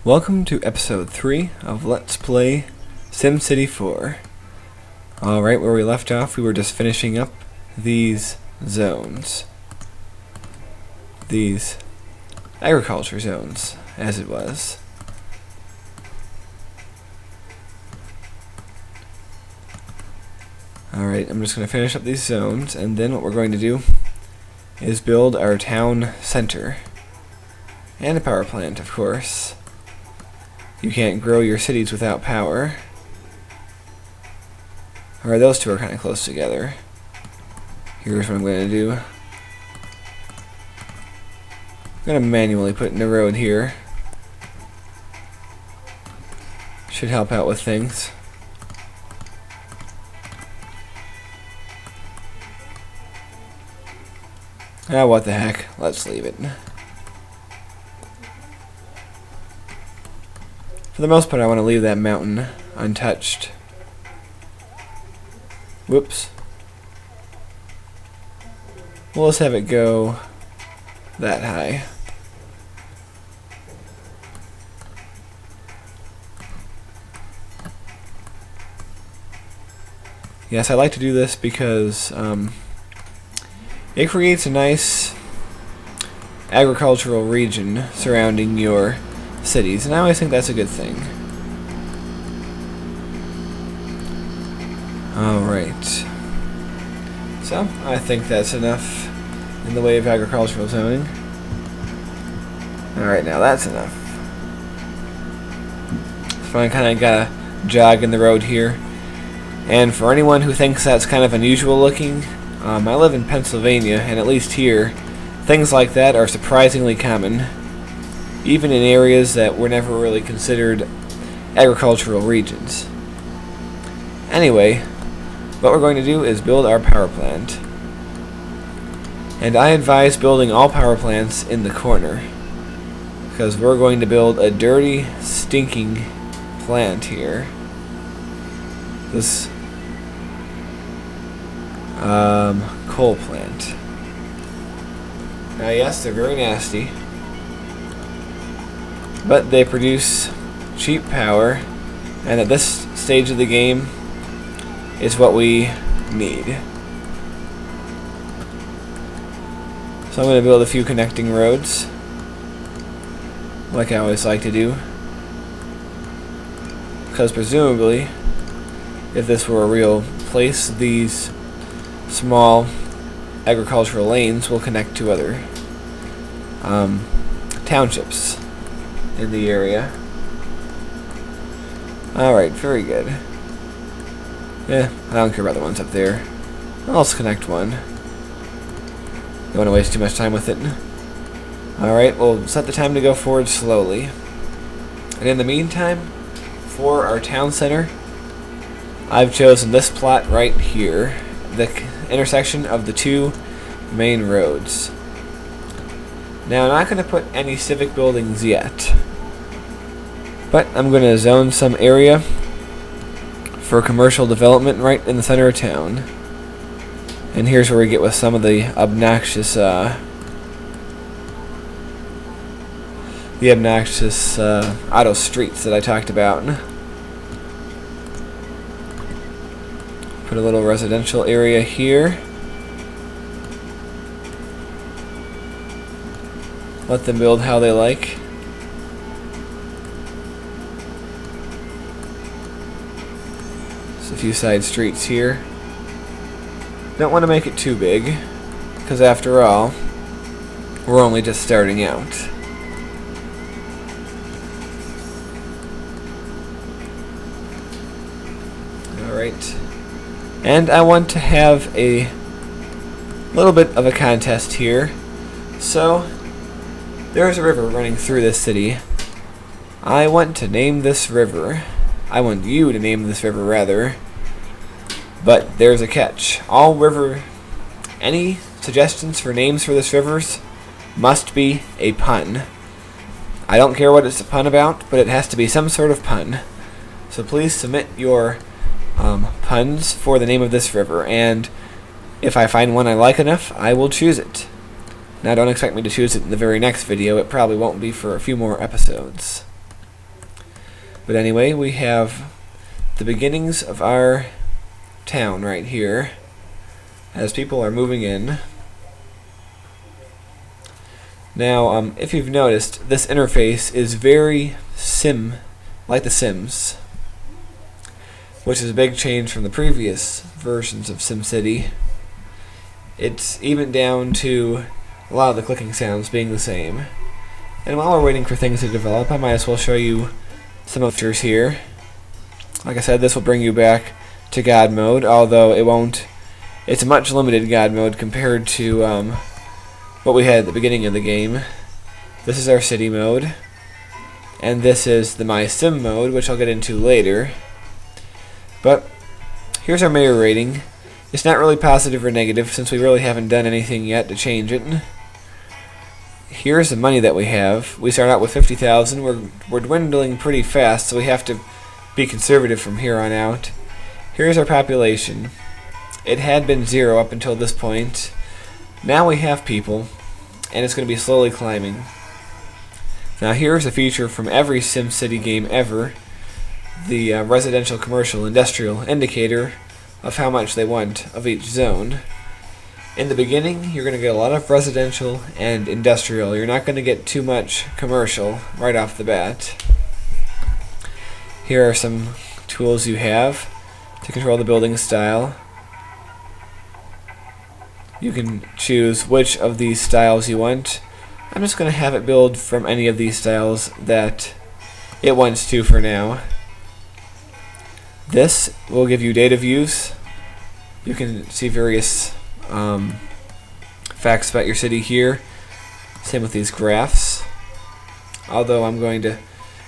Welcome to episode 3 of Let's Play SimCity 4. Alright, where we left off, we were just finishing up these zones. These agriculture zones, as it was. Alright, I'm just going to finish up these zones, and then what we're going to do is build our town center. And a power plant, of course. You can't grow your cities without power. Alright, those two are kind of close together. Here's what I'm going to do. I'm going to manually put in a road here. Should help out with things. Ah, what the heck. Let's leave it. For the most part, I want to leave that mountain untouched. Whoops. Well, let's have it go that high. Yes, I like to do this because it creates a nice agricultural region surrounding your cities, and I always think that's a good thing. Alright. So, I think that's enough in the way of agricultural zoning. Alright, now that's enough. So I kind of got a jog in the road here. And for anyone who thinks that's kind of unusual looking, I live in Pennsylvania, and at least here, things like that are surprisingly common, even in areas that were never really considered agricultural regions. Anyway, what we're going to do is build our power plant. And I advise building all power plants in the corner, because we're going to build a dirty, stinking plant here. This coal plant. Now yes, they're very nasty, but they produce cheap power, and at this stage of the game, it's what we need. So I'm going to build a few connecting roads, like I always like to do, because presumably, if this were a real place, these small agricultural lanes will connect to other townships in the area. Alright, very good. Yeah, I don't care about the ones up there. I'll just connect one. Don't want to waste too much time with it. Alright, we'll set the time to go forward slowly. And in the meantime, for our town center, I've chosen this plot right here, the intersection of the two main roads. Now, I'm not going to put any civic buildings yet, but I'm going to zone some area for commercial development right in the center of town. And here's where we get with some of the obnoxious auto streets that I talked about. Put a little residential area here. Let them build how they like. Just a few side streets here. Don't want to make it too big, because after all, we're only just starting out. Alright. And I want to have a little bit of a contest here. So, there's a river running through this city. I want to name this river. I want you to name this river, rather. But there's a catch. Any suggestions for names for this rivers must be a pun. I don't care what it's a pun about, but it has to be some sort of pun. So please submit your puns for the name of this river, and if I find one I like enough, I will choose it. Now don't expect me to choose it in the very next video, it probably won't be for a few more episodes. But anyway, we have the beginnings of our town right here as people are moving in. Now, if you've noticed, this interface is very like The Sims, which is a big change from the previous versions of SimCity. It's even down to a lot of the clicking sounds being the same. And while we're waiting for things to develop, I might as well show you some of the features here. Like I said, this will bring you back to God mode, although it won't. It's a much limited God mode compared to what we had at the beginning of the game. This is our city mode, and this is the My Sim mode, which I'll get into later. But here's our mayor rating. It's not really positive or negative since we really haven't done anything yet to change it. Here's the money that we have. We start out with 50,000. We're dwindling pretty fast, so we have to be conservative from here on out. Here's our population. It had been 0 up until this point. Now we have people, and it's going to be slowly climbing. Now here's a feature from every SimCity game ever. The residential, commercial, industrial indicator of how much they want of each zone. In the beginning, you're going to get a lot of residential and industrial. You're not going to get too much commercial right off the bat. Here are some tools you have to control the building style. You can choose which of these styles you want. I'm just going to have it build from any of these styles that it wants to for now. This will give you data views. You can see various facts about your city here. Same with these graphs. Although I'm going to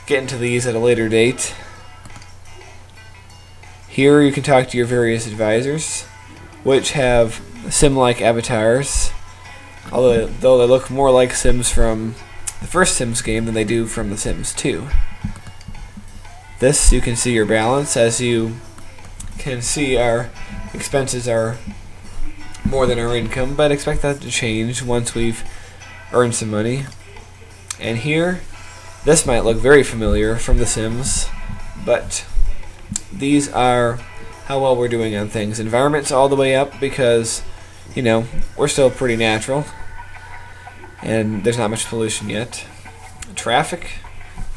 get into these at a later date. Here you can talk to your various advisors, which have sim-like avatars. Although they look more like Sims from the first Sims game than they do from The Sims 2. This, you can see your balance. As you can see, our expenses are more than our income, but expect that to change once we've earned some money. And here, this might look very familiar from The Sims, but these are how well we're doing on things. Environment's all the way up because, you know, we're still pretty natural, and there's not much pollution yet. Traffic?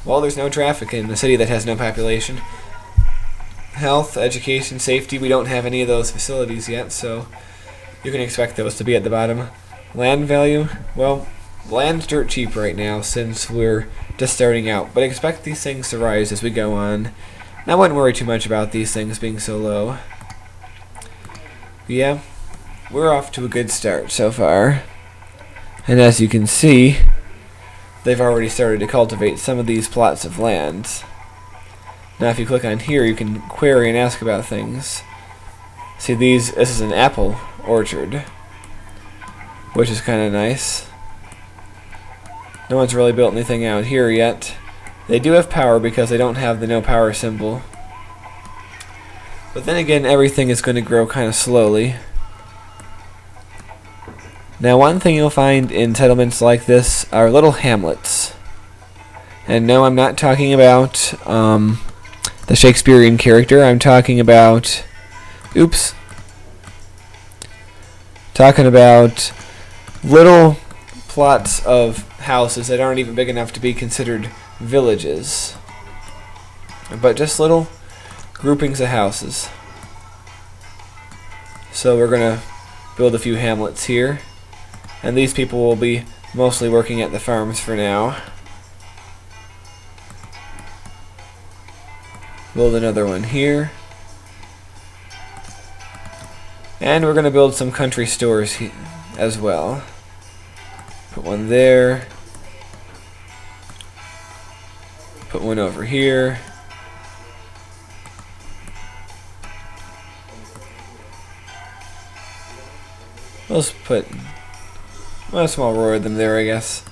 Well, there's no traffic in a city that has no population. Health, education, safety, we don't have any of those facilities yet, so you can expect those to be at the bottom. Land value? Well, land's dirt cheap right now since we're just starting out, but expect these things to rise as we go on. And I wouldn't worry too much about these things being so low. But yeah, we're off to a good start so far. And as you can see, they've already started to cultivate some of these plots of land. Now if you click on here, you can query and ask about things. See, this is an apple orchard, which is kind of nice. No one's really built anything out here yet. They do have power because they don't have the no power symbol. But then again, everything is going to grow kind of slowly. Now one thing you'll find in settlements like this are little hamlets. And no, I'm not talking about the Shakespearean character. I'm talking about... Oops. Talking about little plots of houses that aren't even big enough to be considered villages. But just little groupings of houses. So we're going to build a few hamlets here. And these people will be mostly working at the farms for now. Build another one here. And we're going to build some country stores as well. Put one there. Put one over here. Let's put a small row of them there, I guess.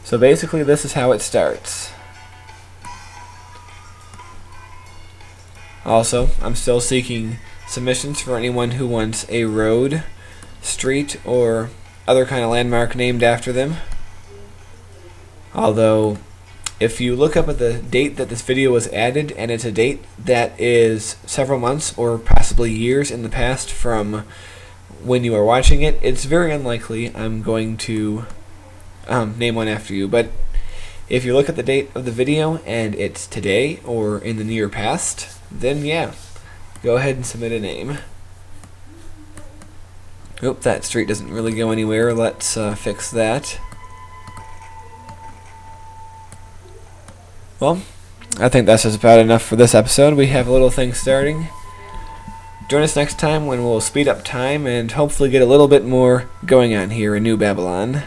So basically this is how it starts. Also, I'm still seeking submissions for anyone who wants a road, street, or other kind of landmark named after them. Although, if you look up at the date that this video was added, and it's a date that is several months or possibly years in the past from when you are watching it, it's very unlikely I'm going to name one after you. But if you look at the date of the video and it's today or in the near past, then yeah, go ahead and submit a name. Oop, that street doesn't really go anywhere. Let's fix that. Well, I think that's just about enough for this episode. We have a little thing starting. Join us next time when we'll speed up time and hopefully get a little bit more going on here in New Babylon.